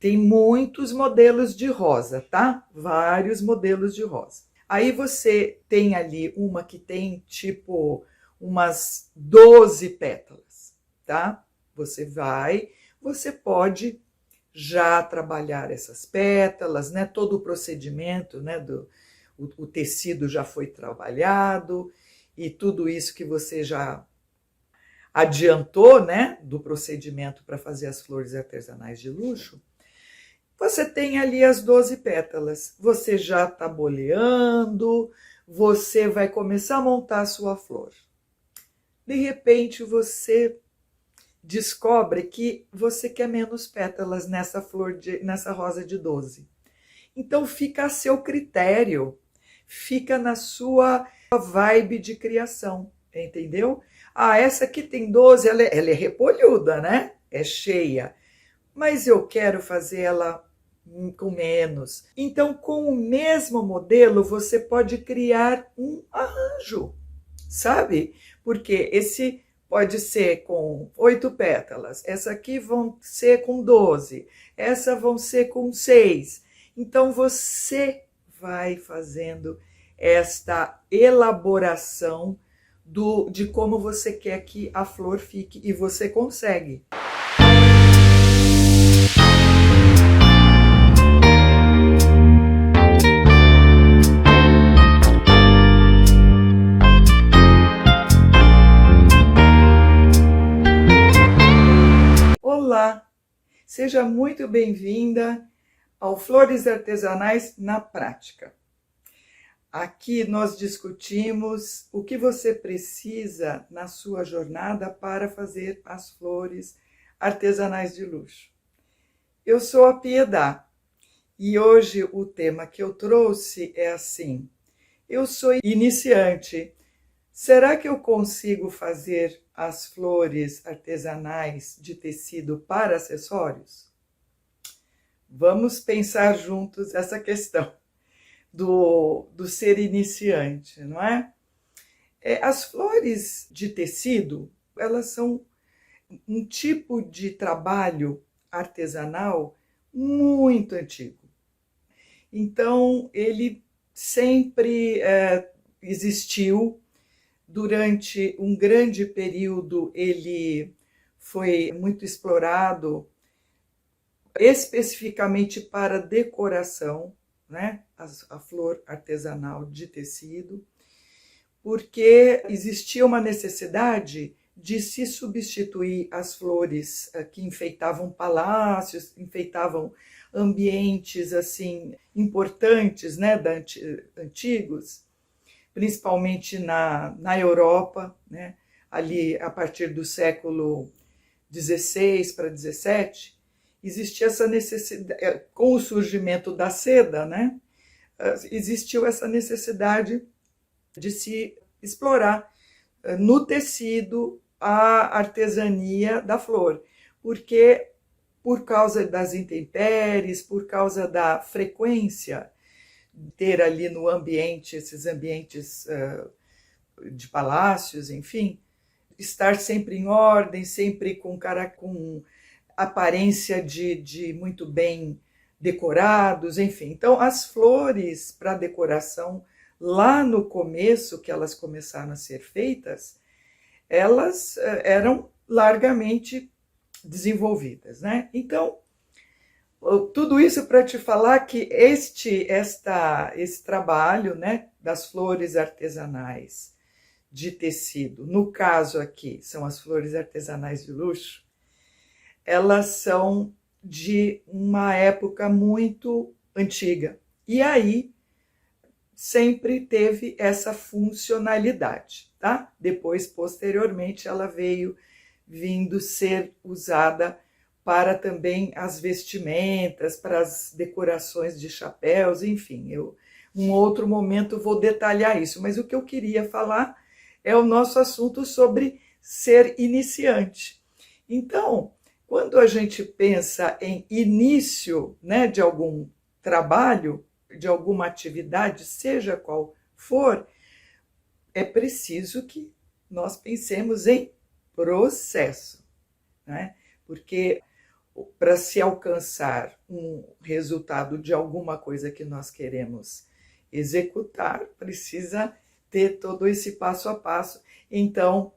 Tem muitos modelos de rosa, tá? Vários modelos de rosa. Aí você tem ali uma que tem tipo umas 12 pétalas, tá? Você pode já trabalhar essas pétalas, né? Todo o procedimento, né? O tecido já foi trabalhado e tudo isso que você já adiantou, né? Do procedimento para fazer as flores artesanais de luxo. Você tem ali as 12 pétalas, você já está boleando, você vai começar a montar a sua flor. De repente você descobre que você quer menos pétalas nessa rosa de 12. Então fica a seu critério, fica na sua vibe de criação, entendeu? Ah, essa aqui tem 12, ela é repolhuda, né? É cheia, mas eu quero fazer ela com menos. Então, com o mesmo modelo, você pode criar um arranjo, sabe? Porque esse pode ser com 8 pétalas, essa aqui vão ser com 12, essa vão ser com 6. Então, você vai fazendo esta elaboração de como você quer que a flor fique, e você consegue. Olá, seja muito bem-vinda ao Flores Artesanais na Prática. Aqui nós discutimos o que você precisa na sua jornada para fazer as flores artesanais de luxo. Eu sou a Piedade e hoje o tema que eu trouxe é assim: eu sou iniciante. Será que eu consigo fazer as flores artesanais de tecido para acessórios? Vamos pensar juntos essa questão do ser iniciante, não é? As flores de tecido, elas são um tipo de trabalho artesanal muito antigo. Então, ele sempre existiu. Durante um grande período, ele foi muito explorado, especificamente para decoração, né? A flor artesanal de tecido, porque existia uma necessidade de se substituir as flores que enfeitavam palácios, enfeitavam ambientes assim importantes, né? Antigos, principalmente na Europa, né? Ali a partir do século XVI para XVII, existia essa necessidade, com o surgimento da seda, né? Existiu essa necessidade de se explorar no tecido a artesania da flor, porque por causa das intempéries, por causa da frequência ter ali no ambiente, esses ambientes de palácios, enfim, estar sempre em ordem, sempre com aparência de muito bem decorados, enfim. Então, as flores para decoração, lá no começo, que elas começaram a ser feitas, elas eram largamente desenvolvidas, né? Então, tudo isso para te falar que esse trabalho, né, das flores artesanais de tecido, no caso aqui são as flores artesanais de luxo, elas são de uma época muito antiga. E aí sempre teve essa funcionalidade, tá? Depois, posteriormente, ela vindo ser usada para também as vestimentas, para as decorações de chapéus, enfim. Um outro momento vou detalhar isso, mas o que eu queria falar é o nosso assunto sobre ser iniciante. Então, quando a gente pensa em início, né, de algum trabalho, de alguma atividade, seja qual for, é preciso que nós pensemos em processo, né? Porque para se alcançar um resultado de alguma coisa que nós queremos executar, precisa ter todo esse passo a passo. Então,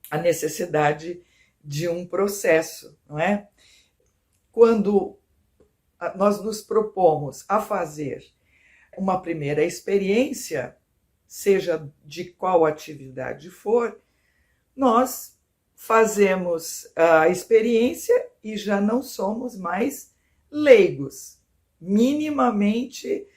a necessidade de um processo, não é? Quando nós nos propomos a fazer uma primeira experiência, seja de qual atividade for, nós fazemos a experiência e já não somos mais leigos. Minimamente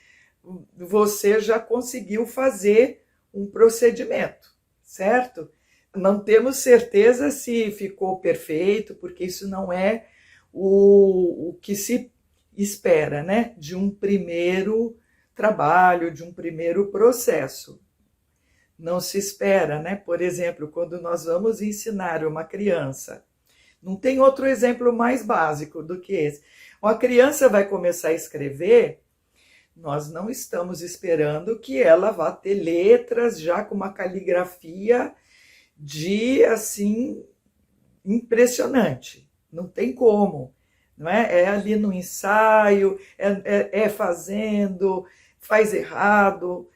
você já conseguiu fazer um procedimento, certo? Não temos certeza se ficou perfeito, porque isso não é o que se espera, né? De um primeiro trabalho, de um primeiro processo. Não se espera, né? Por exemplo, quando nós vamos ensinar uma criança, não tem outro exemplo mais básico do que esse. Uma criança vai começar a escrever, nós não estamos esperando que ela vá ter letras já com uma caligrafia de, assim, impressionante. Não tem como, não é? É ali no ensaio, é fazendo, faz errado,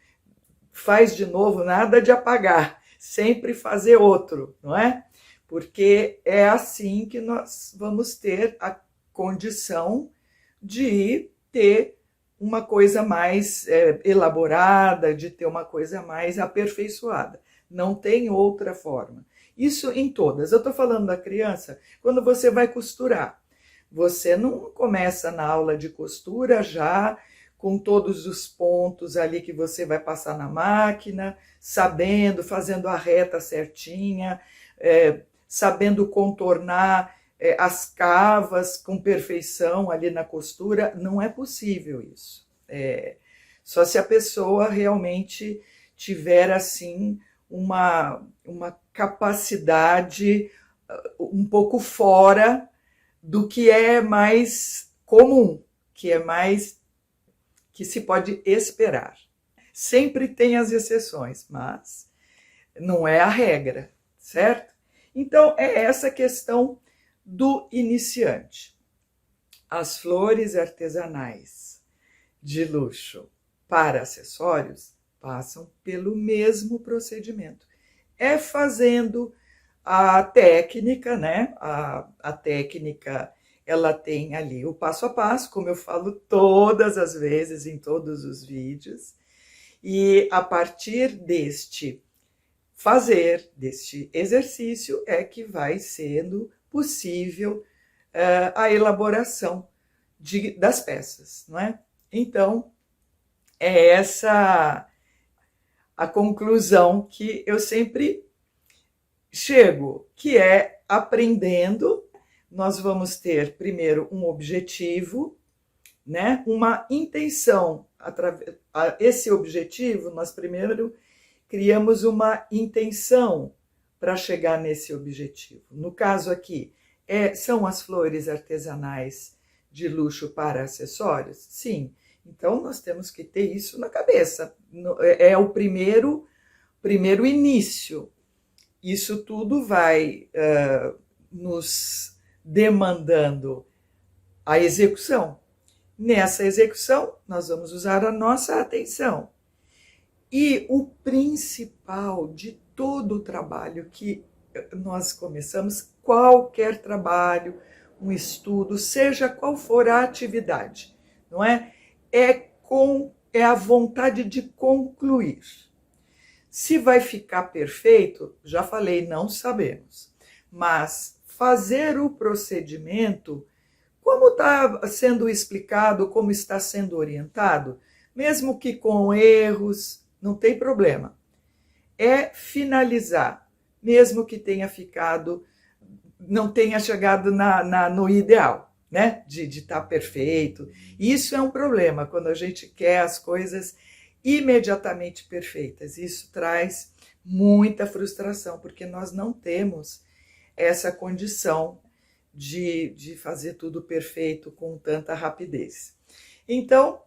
faz de novo, nada de apagar, sempre fazer outro, não é? Porque é assim que nós vamos ter a condição de ter uma coisa mais elaborada, de ter uma coisa mais aperfeiçoada. Não tem outra forma. Isso em todas. Eu estou falando da criança, quando você vai costurar. Você não começa na aula de costura já com todos os pontos ali que você vai passar na máquina, sabendo, fazendo a reta certinha, sabendo contornar as cavas com perfeição ali na costura. Não é possível isso. Só se a pessoa realmente tiver assim uma capacidade um pouco fora do que é mais comum, que é mais que se pode esperar. Sempre tem as exceções, mas não é a regra, certo? Então, é essa questão do iniciante. As flores artesanais de luxo para acessórios passam pelo mesmo procedimento. É fazendo a técnica, né? A técnica, ela tem ali o passo a passo, como eu falo todas as vezes em todos os vídeos, e a partir deste exercício é que vai sendo possível a elaboração das peças, não é? Então, é essa a conclusão que eu sempre chego, que é aprendendo. Nós vamos ter primeiro um objetivo, né? Uma intenção. Esse objetivo, nós primeiro criamos uma intenção para chegar nesse objetivo. No caso aqui, são as flores artesanais de luxo para acessórios? Sim. Então, nós temos que ter isso na cabeça. É o primeiro início. Isso tudo vai nos demandando a execução. Nessa execução, nós vamos usar a nossa atenção. E o principal de todo o trabalho que nós começamos, qualquer trabalho, um estudo, seja qual for a atividade, não é? É a vontade de concluir. Se vai ficar perfeito, já falei, não sabemos. Mas fazer o procedimento, como está sendo explicado, como está sendo orientado, mesmo que com erros, não tem problema. É finalizar, mesmo que tenha ficado, não tenha chegado no ideal, né? De estar perfeito. Isso é um problema, quando a gente quer as coisas imediatamente perfeitas. Isso traz muita frustração, porque nós não temos essa condição de fazer tudo perfeito com tanta rapidez. Então,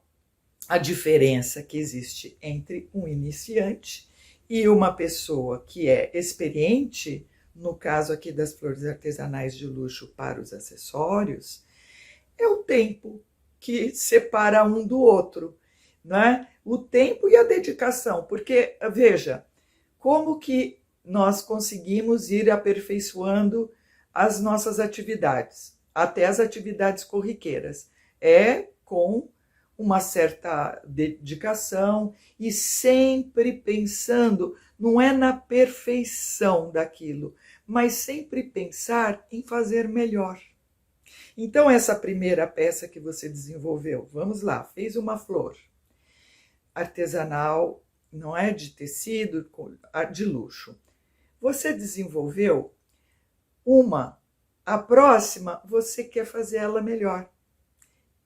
a diferença que existe entre um iniciante e uma pessoa que é experiente no caso aqui das flores artesanais de luxo para os acessórios, é o tempo que separa um do outro, né? O tempo e a dedicação, porque, veja, como que nós conseguimos ir aperfeiçoando as nossas atividades, até as atividades corriqueiras, é com uma certa dedicação e sempre pensando, não é na perfeição daquilo, mas sempre pensar em fazer melhor. Então, essa primeira peça que você desenvolveu, vamos lá, fez uma flor artesanal, não é de tecido, de luxo. Você desenvolveu uma, a próxima você quer fazer ela melhor.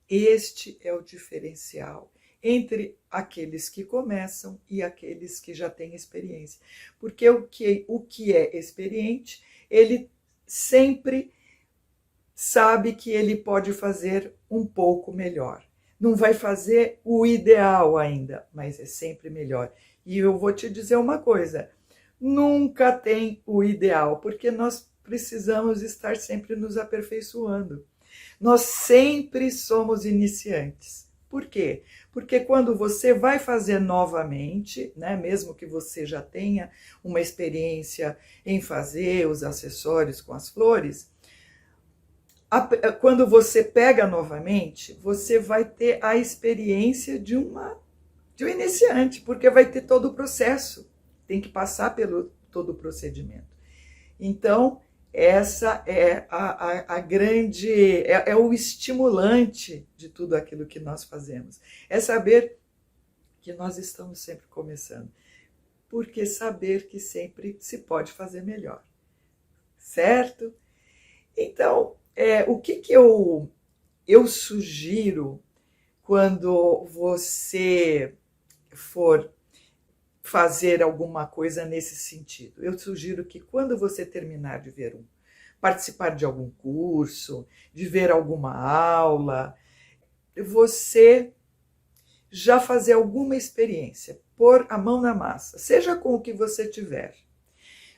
Este é o diferencial entre aqueles que começam e aqueles que já têm experiência. Porque o que é experiente, ele sempre sabe que ele pode fazer um pouco melhor. Não vai fazer o ideal ainda, mas é sempre melhor. E eu vou te dizer uma coisa, nunca tem o ideal, porque nós precisamos estar sempre nos aperfeiçoando. Nós sempre somos iniciantes. Por quê? Porque quando você vai fazer novamente, né, mesmo que você já tenha uma experiência em fazer os acessórios com as flores, quando você pega novamente, você vai ter a experiência de um iniciante, porque vai ter todo o processo, tem que passar pelo todo o procedimento. Então, essa é a grande, é o estimulante de tudo aquilo que nós fazemos. É saber que nós estamos sempre começando, porque saber que sempre se pode fazer melhor, certo? Então, o que eu sugiro quando você for fazer alguma coisa nesse sentido? Eu sugiro que quando você terminar de ver participar de algum curso, de ver alguma aula, você já fazer alguma experiência, pôr a mão na massa, seja com o que você tiver.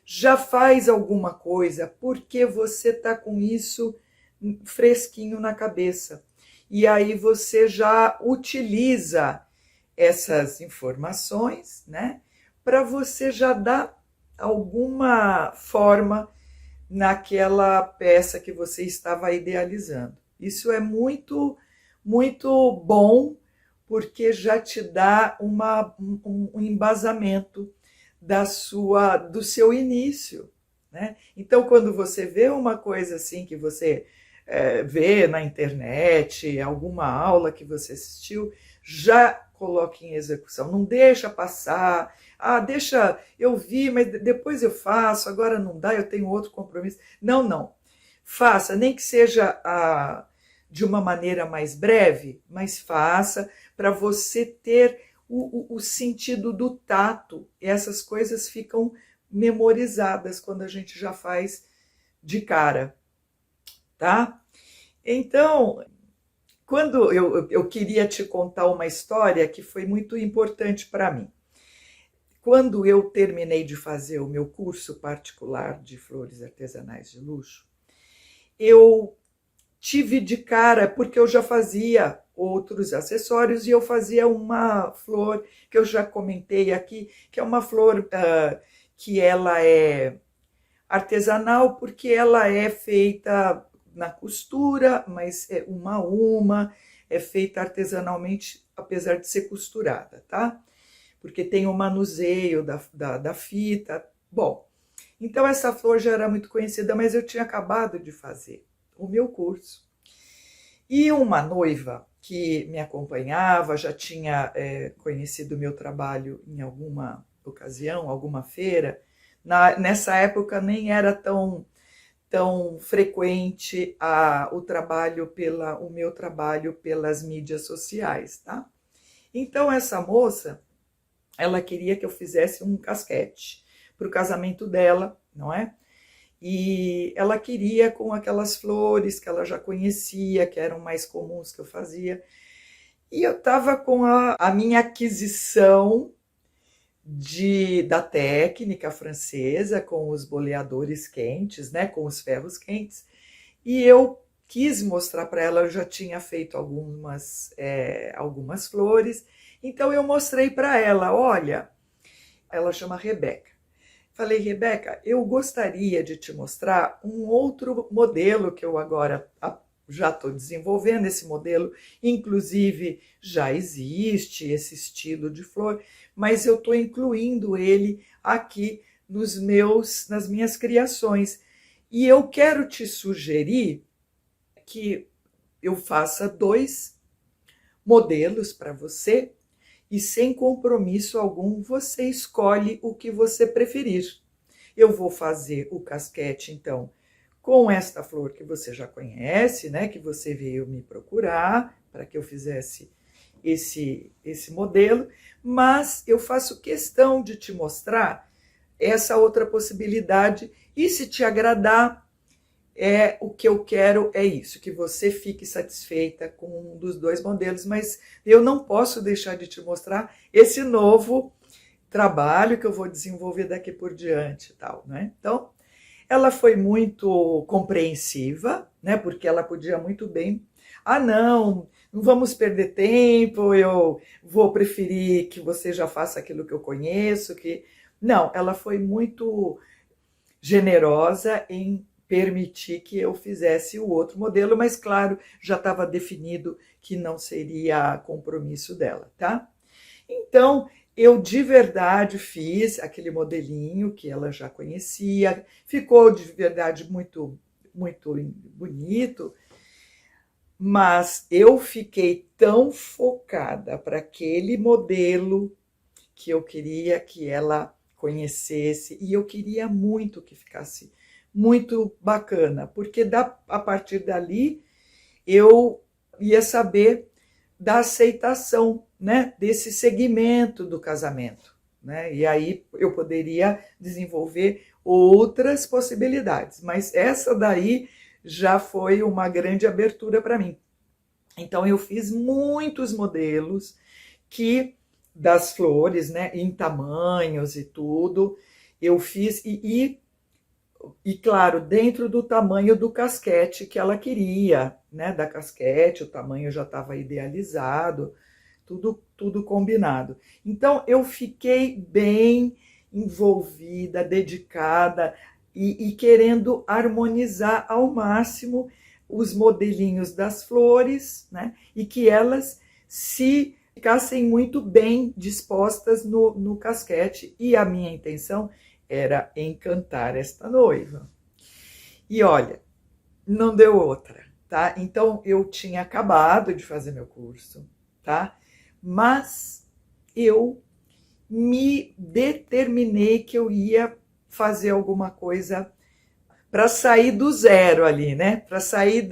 Já faz alguma coisa, porque você está com isso fresquinho na cabeça. E aí você já utiliza essas informações, né, para você já dar alguma forma naquela peça que você estava idealizando. Isso é muito, muito bom, porque já te dá um embasamento do seu início, né? Então, quando você vê uma coisa assim que você vê na internet, alguma aula que você assistiu, já coloque em execução, não deixa passar, deixa, eu vi, mas depois eu faço, agora não dá, eu tenho outro compromisso. Não, faça, nem que seja de uma maneira mais breve, mas faça para você ter o sentido do tato. Essas coisas ficam memorizadas quando a gente já faz de cara, tá? Então, quando eu queria te contar uma história que foi muito importante para mim. Quando eu terminei de fazer o meu curso particular de flores artesanais de luxo, eu tive de cara, porque eu já fazia outros acessórios e eu fazia uma flor que eu já comentei aqui, que é uma flor que ela é artesanal, porque ela é feita na costura, mas é uma a uma, é feita artesanalmente, apesar de ser costurada, tá? Porque tem o manuseio da fita. Bom, então essa flor já era muito conhecida, mas eu tinha acabado de fazer o meu curso. E uma noiva que me acompanhava, já tinha conhecido o meu trabalho em alguma ocasião, alguma feira. Nessa época nem era tão frequente o meu trabalho pelas mídias sociais, tá? Então essa moça, ela queria que eu fizesse um casquete para o casamento dela, não é? E ela queria com aquelas flores que ela já conhecia, que eram mais comuns que eu fazia. E eu estava com a minha aquisição da técnica francesa com os boleadores quentes, né, com os ferros quentes, e eu quis mostrar para ela, eu já tinha feito algumas flores, então eu mostrei para ela, olha, ela chama Rebeca. Falei, Rebeca, eu gostaria de te mostrar um outro modelo que eu agora já estou desenvolvendo. Esse modelo, inclusive, já existe esse estilo de flor, mas eu estou incluindo ele aqui nas minhas criações. E eu quero te sugerir que eu faça 2 modelos para você, e sem compromisso algum, você escolhe o que você preferir. Eu vou fazer o casquete, então, com esta flor que você já conhece, né, que você veio me procurar para que eu fizesse esse modelo, mas eu faço questão de te mostrar essa outra possibilidade, e se te agradar, o que eu quero é isso, que você fique satisfeita com um dos 2 modelos, mas eu não posso deixar de te mostrar esse novo trabalho que eu vou desenvolver daqui por diante e tal, né? Então, ela foi muito compreensiva, né? Porque ela podia muito bem, não vamos perder tempo, eu vou preferir que você já faça aquilo que eu conheço, que... Não, ela foi muito generosa em permitir que eu fizesse o outro modelo, mas claro, já estava definido que não seria compromisso dela, tá? Então, eu de verdade fiz aquele modelinho que ela já conhecia, ficou de verdade muito, muito bonito, mas eu fiquei tão focada para aquele modelo que eu queria que ela conhecesse, e eu queria muito que ficasse muito bacana, porque a partir dali eu ia saber da aceitação, né, desse segmento do casamento, né? E aí eu poderia desenvolver outras possibilidades, mas essa daí já foi uma grande abertura para mim. Então eu fiz muitos modelos das flores, né, em tamanhos e tudo, eu fiz e claro, dentro do tamanho do casquete que ela queria, né? Da casquete, o tamanho já estava idealizado, tudo combinado. Então, eu fiquei bem envolvida, dedicada e querendo harmonizar ao máximo os modelinhos das flores, né? E que elas se ficassem muito bem dispostas no casquete. E a minha intenção era encantar esta noiva. E olha, não deu outra, tá? Então, eu tinha acabado de fazer meu curso, tá? Mas eu me determinei que eu ia fazer alguma coisa para sair do zero ali, né? Para sair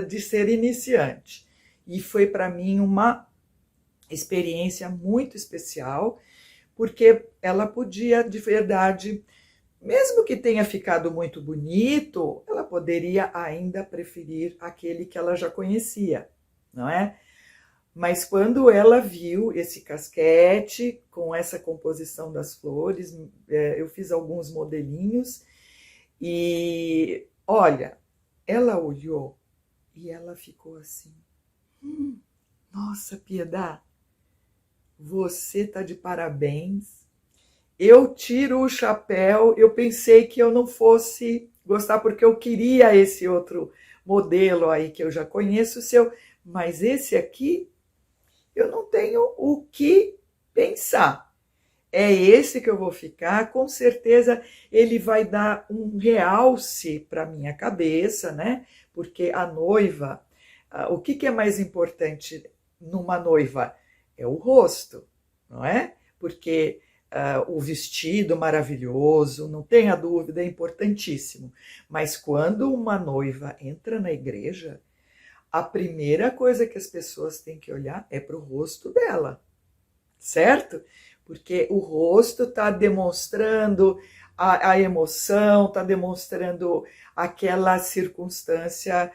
de ser iniciante. E foi para mim uma experiência muito especial, porque ela podia, de verdade, mesmo que tenha ficado muito bonito, ela poderia ainda preferir aquele que ela já conhecia, não é? Mas quando ela viu esse casquete com essa composição das flores, eu fiz alguns modelinhos e, olha, ela olhou e ela ficou assim, nossa, Piedade, você tá de parabéns. Eu tiro o chapéu, eu pensei que eu não fosse gostar, porque eu queria esse outro modelo aí que eu já conheço, mas esse aqui eu não tenho o que pensar. É esse que eu vou ficar, com certeza ele vai dar um realce para minha cabeça, né? Porque a noiva, o que é mais importante numa noiva? É o rosto, não é? Porque o vestido maravilhoso, não tenha dúvida, é importantíssimo. Mas quando uma noiva entra na igreja, a primeira coisa que as pessoas têm que olhar é para o rosto dela, certo? Porque o rosto está demonstrando a emoção, está demonstrando aquela circunstância,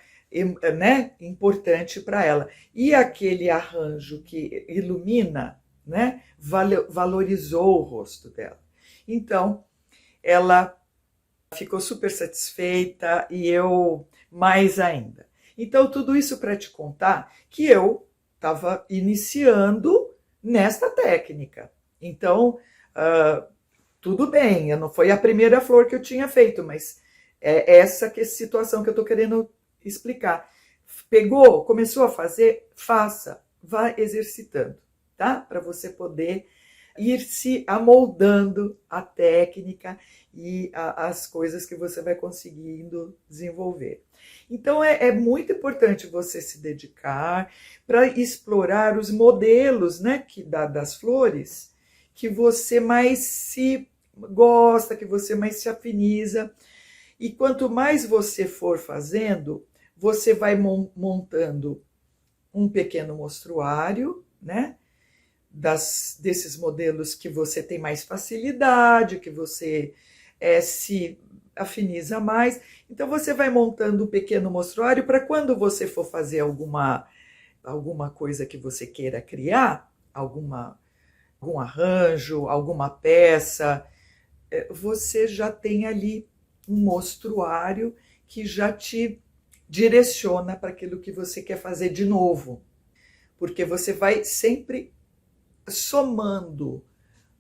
né, importante para ela. E aquele arranjo que ilumina né? Valorizou o rosto dela. Então, ela ficou super satisfeita e eu mais ainda. Então, tudo isso para te contar que eu estava iniciando nesta técnica. Então, tudo bem, não foi a primeira flor que eu tinha feito, mas é essa situação que eu estou querendo explicar. Pegou, começou a fazer, faça, vá exercitando, tá? Para você poder ir se amoldando a técnica e as coisas que você vai conseguindo desenvolver. Então é muito importante você se dedicar para explorar os modelos, né, das flores que você mais se gosta, que você mais se afiniza. E quanto mais você for fazendo, você vai montando um pequeno mostruário, né? Desses modelos que você tem mais facilidade, que você se afiniza mais. Então, você vai montando um pequeno mostruário para quando você for fazer alguma coisa que você queira criar, algum arranjo, alguma peça, você já tem ali um mostruário que já te direciona para aquilo que você quer fazer de novo. Porque você vai sempre somando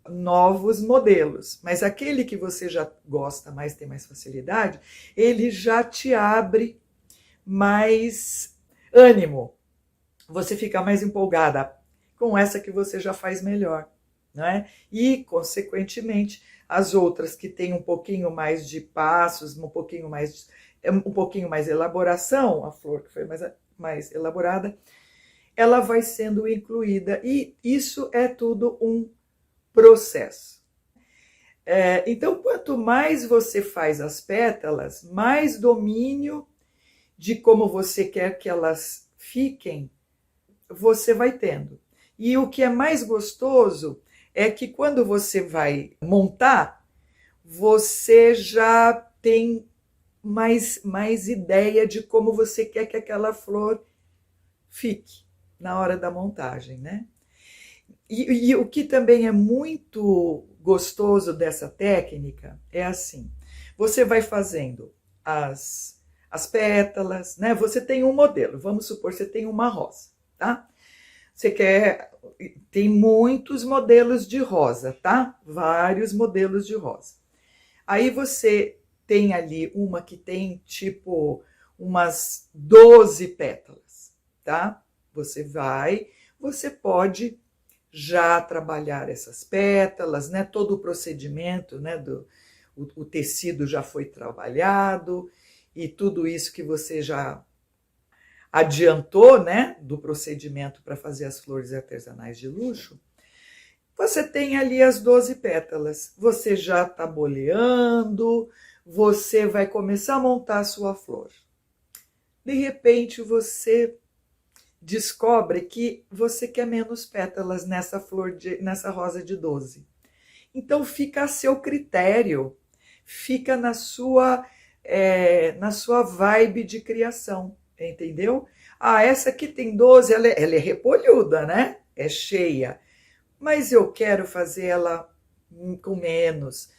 novos modelos, mas aquele que você já gosta mais, tem mais facilidade, ele já te abre mais ânimo, você fica mais empolgada com essa que você já faz melhor, não é? E, consequentemente, as outras que têm um pouquinho mais de passos, um pouquinho mais elaboração, a flor que foi mais elaborada, ela vai sendo incluída, e isso é tudo um processo. Então, quanto mais você faz as pétalas, mais domínio de como você quer que elas fiquem, você vai tendo. E o que é mais gostoso é que quando você vai montar, você já tem mais ideia de como você quer que aquela flor fique na hora da montagem, né? E o que também é muito gostoso dessa técnica é assim, você vai fazendo as pétalas, né? Você tem um modelo, vamos supor, você tem uma rosa, tá? Tem muitos modelos de rosa, tá? Vários modelos de rosa. Aí você tem ali uma que tem tipo umas 12 pétalas, tá? Você pode já trabalhar essas pétalas, né? Todo o procedimento, né? O tecido já foi trabalhado e tudo isso que você já adiantou, né? Do procedimento para fazer as flores artesanais de luxo. Você tem ali as 12 pétalas. Você já está boleando, você vai começar a montar a sua flor. De repente, você descobre que você quer menos pétalas nessa rosa de 12. Então fica a seu critério, fica na sua vibe de criação, entendeu? Essa aqui tem 12, ela é repolhuda, né? É cheia, mas eu quero fazer ela com menos.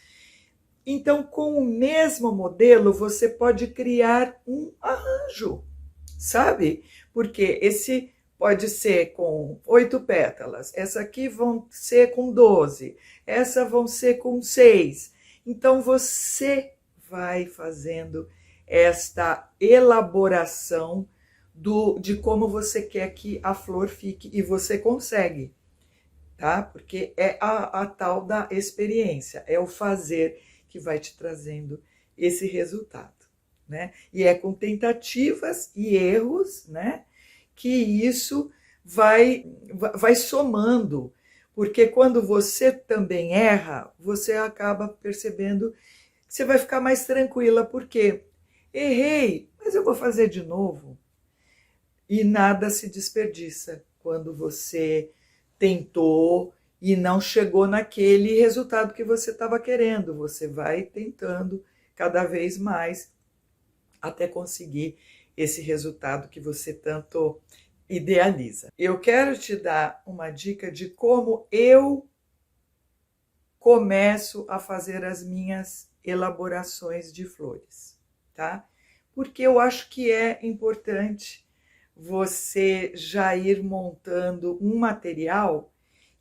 Então, com o mesmo modelo, você pode criar um arranjo, sabe? Porque esse pode ser com 8 pétalas, essa aqui vão ser com 12, essa vão ser com 6. Então, você vai fazendo esta elaboração de como você quer que a flor fique, e você consegue, tá? Porque é a tal da experiência, é o fazer que vai te trazendo esse resultado, né? E é com tentativas e erros, né, que isso vai somando, porque quando você também erra, você acaba percebendo que você vai ficar mais tranquila, porque errei, mas eu vou fazer de novo. E nada se desperdiça quando você tentou e não chegou naquele resultado que você estava querendo. Você vai tentando cada vez mais até conseguir esse resultado que você tanto idealiza. Eu quero te dar uma dica de como eu começo a fazer as minhas elaborações de flores, tá? Porque eu acho que é importante você já ir montando um material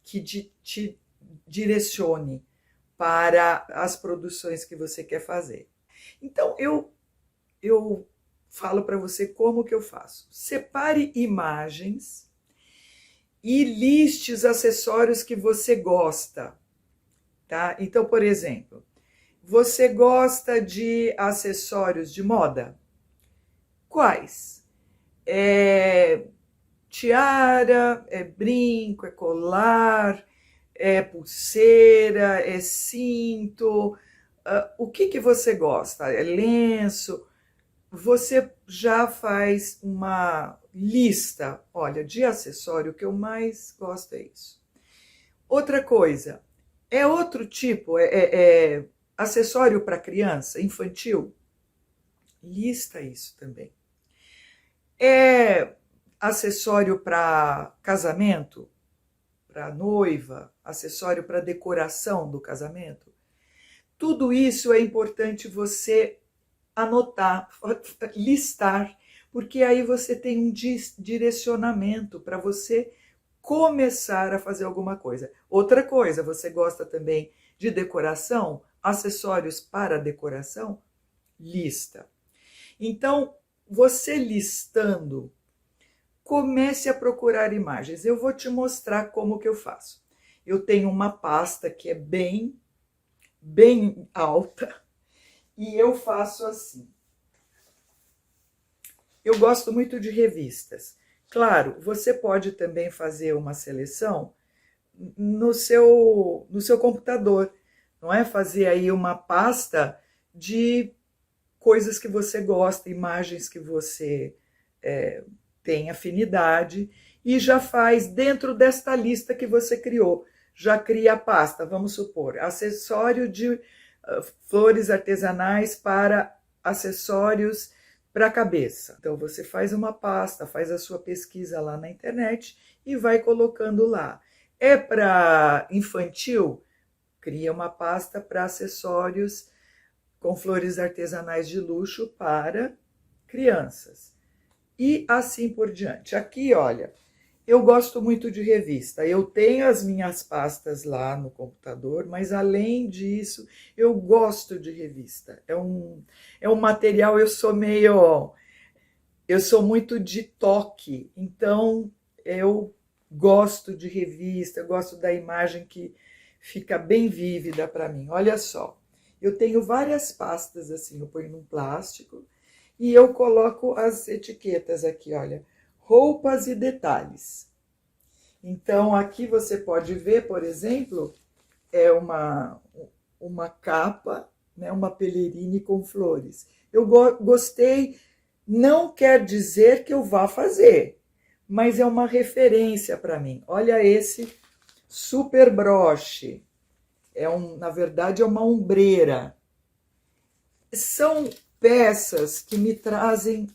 que te direcione para as produções que você quer fazer. Então, eu falo para você como que eu faço. Separe imagens e liste os acessórios que você gosta, tá? Então, por exemplo, você gosta de acessórios de moda? Quais? Tiara, é brinco, é colar, é pulseira, é cinto. O que você gosta? É lenço? Você já faz uma lista. Olha, de acessório, o que eu mais gosto é isso. Outra coisa, é outro tipo, acessório para criança, infantil? Lista isso também. É acessório para casamento, para noiva, acessório para decoração do casamento? Tudo isso é importante você anotar, listar, porque aí você tem um direcionamento para você começar a fazer alguma coisa. Outra coisa, você gosta também de decoração, acessórios para decoração? Lista. Então, você listando, comece a procurar imagens. Eu vou te mostrar como que eu faço. Eu tenho uma pasta que é bem alta e eu faço assim. Eu gosto muito de revistas. Claro, você pode também fazer uma seleção no seu computador, não é? Fazer aí uma pasta de coisas que você gosta, imagens que você tem afinidade, e já faz dentro desta lista que você criou. Já cria a pasta, vamos supor, acessório de flores artesanais para acessórios para a cabeça. Então você faz uma pasta, faz a sua pesquisa lá na internet e vai colocando lá. É para infantil? Cria uma pasta para acessórios com flores artesanais de luxo para crianças. E assim por diante. Aqui, olha, eu gosto muito de revista. Eu tenho as minhas pastas lá no computador, mas além disso, eu gosto de revista. É um material, eu sou muito de toque, então eu gosto de revista, eu gosto da imagem que fica bem vívida para mim. Olha só, eu tenho várias pastas assim, eu ponho num plástico e eu coloco as etiquetas aqui, olha, roupas e detalhes. Então aqui você pode ver, por exemplo, é uma capa, né, uma pelerine com flores. Eu gostei, não quer dizer que eu vá fazer, mas é uma referência para mim. Olha esse super broche. Na verdade, é uma ombreira. São peças que me trazem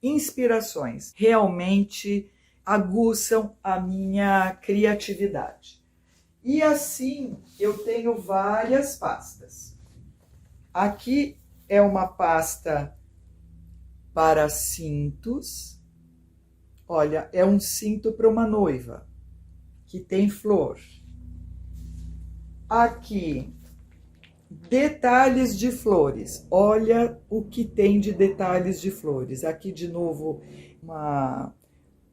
inspirações, realmente aguçam a minha criatividade. E assim eu tenho várias pastas. Aqui é uma pasta para cintos. Olha, é um cinto para uma noiva que tem flor. Aqui, detalhes de flores. Olha o que tem de detalhes de flores. Aqui de novo uma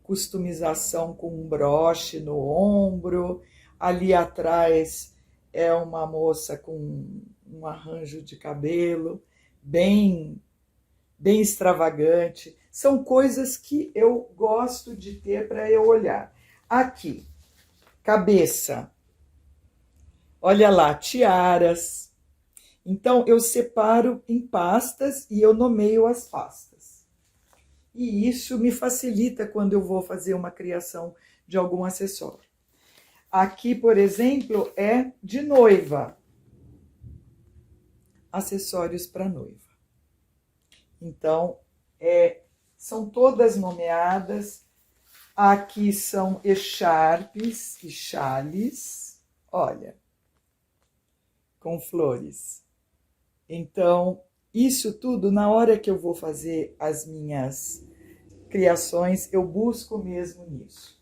customização com um broche no ombro. Ali atrás é uma moça com um arranjo de cabelo bem extravagante. São coisas que eu gosto de ter para eu olhar. Aqui, cabeça. Olha lá, tiaras. Então, eu separo em pastas e eu nomeio as pastas. E isso me facilita quando eu vou fazer uma criação de algum acessório. Aqui, por exemplo, é de noiva. Acessórios para noiva. Então, são todas nomeadas Aqui são echarpes e chales, olha, com flores. Então, isso tudo, na hora que eu vou fazer as minhas criações, eu busco mesmo nisso.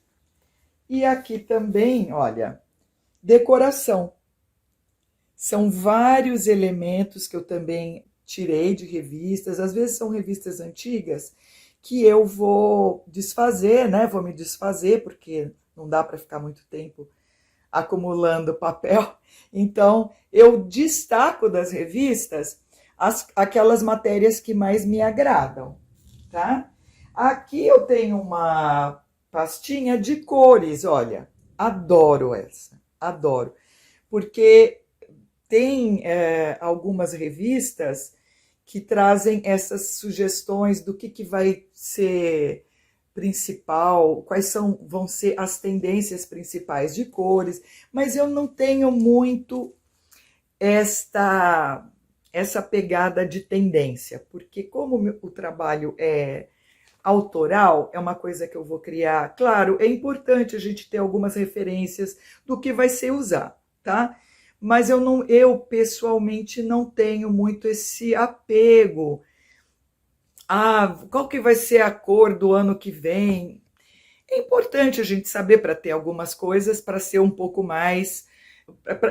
E aqui também, olha, decoração. São vários elementos que eu também tirei de revistas, às vezes são revistas antigas, que eu vou desfazer, né? Vou me desfazer, porque não dá para ficar muito tempo acumulando papel. Então, eu destaco das revistas aquelas matérias que mais me agradam, tá? Aqui eu tenho uma pastinha de cores, olha, adoro essa, adoro, porque tem algumas revistas que trazem essas sugestões do que vai ser principal, vão ser as tendências principais de cores, mas eu não tenho muito essa pegada de tendência, porque como o trabalho é autoral, é uma coisa que eu vou criar. Claro, é importante a gente ter algumas referências do que vai ser usar, tá? Mas eu pessoalmente não tenho muito esse apego. Qual que vai ser a cor do ano que vem? É importante a gente saber para ter algumas coisas, para ser um pouco mais.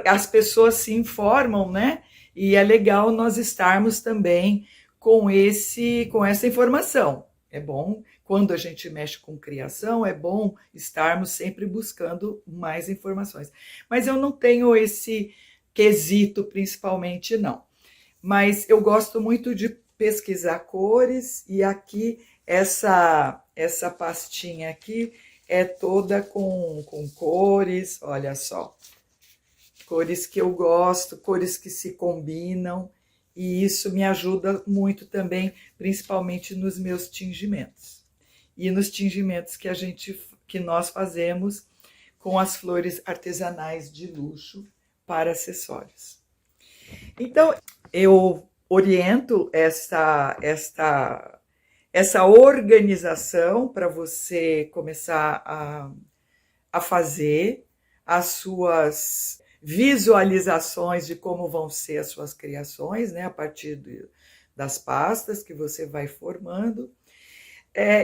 As pessoas se informam, né? E é legal nós estarmos também com essa informação. É bom, quando a gente mexe com criação, é bom estarmos sempre buscando mais informações. Mas eu não tenho esse quesito, principalmente, não. Mas eu gosto muito de pesquisar cores, e aqui, essa pastinha aqui é toda com cores, olha só. Cores que eu gosto, cores que se combinam, e isso me ajuda muito também, principalmente nos meus tingimentos. E nos tingimentos que nós fazemos com as flores artesanais de luxo para acessórios. Então, eu oriento essa organização para você começar a fazer as suas visualizações de como vão ser as suas criações, né, a partir das pastas que você vai formando.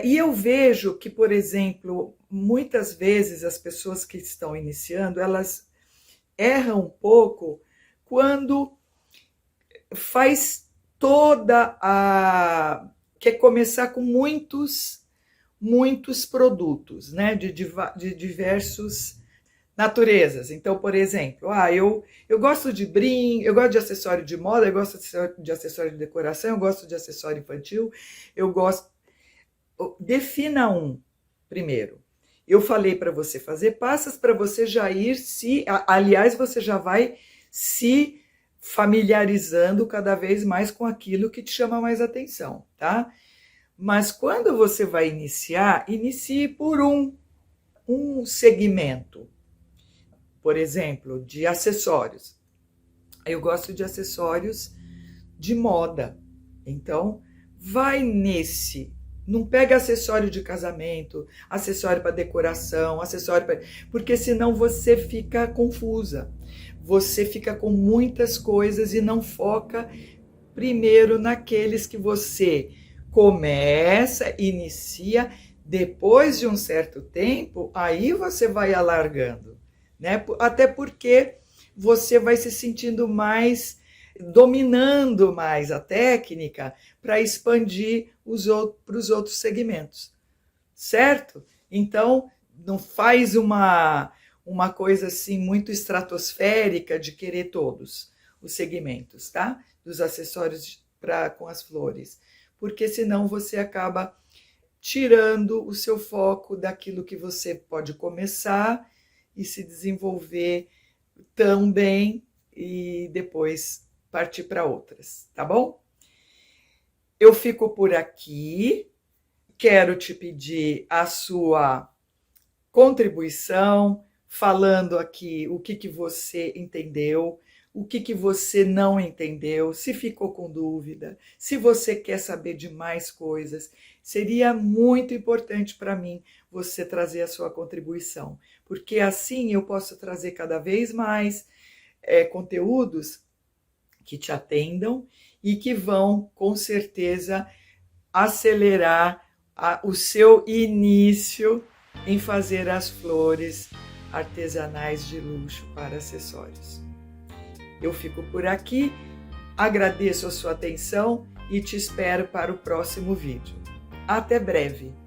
E eu vejo que, por exemplo, muitas vezes as pessoas que estão iniciando, elas erram um pouco quando faz quer começar com muitos produtos, né, de diversos naturezas. Então, por exemplo, eu gosto de brinco, eu gosto de acessório de moda, eu gosto de acessório de decoração, eu gosto de acessório infantil, eu gosto. Defina um primeiro. Eu falei para você fazer pastas para você já ir aliás, você já vai se familiarizando cada vez mais com aquilo que te chama mais atenção, tá? Mas quando você vai iniciar, inicie por um segmento. Por exemplo, de acessórios. Eu gosto de acessórios de moda. Então, vai nesse. Não pega acessório de casamento, acessório para decoração, porque senão você fica confusa. Você fica com muitas coisas e não foca primeiro naqueles que você começa, inicia, depois de um certo tempo, aí você vai alargando, né? Até porque você vai se sentindo mais, dominando mais a técnica para expandir para os outros segmentos, certo? Então, não faz uma coisa assim muito estratosférica de querer todos os segmentos, tá? Dos acessórios com as flores, porque senão você acaba tirando o seu foco daquilo que você pode começar e se desenvolver tão bem e depois partir para outras, tá bom? Eu fico por aqui, quero te pedir a sua contribuição, falando aqui o que você entendeu, o que você não entendeu, se ficou com dúvida, se você quer saber de mais coisas. Seria muito importante para mim você trazer a sua contribuição, porque assim eu posso trazer cada vez mais conteúdos que te atendam e que vão, com certeza, acelerar o seu início em fazer as flores artesanais de luxo para acessórios. Eu fico por aqui, agradeço a sua atenção e te espero para o próximo vídeo. Até breve!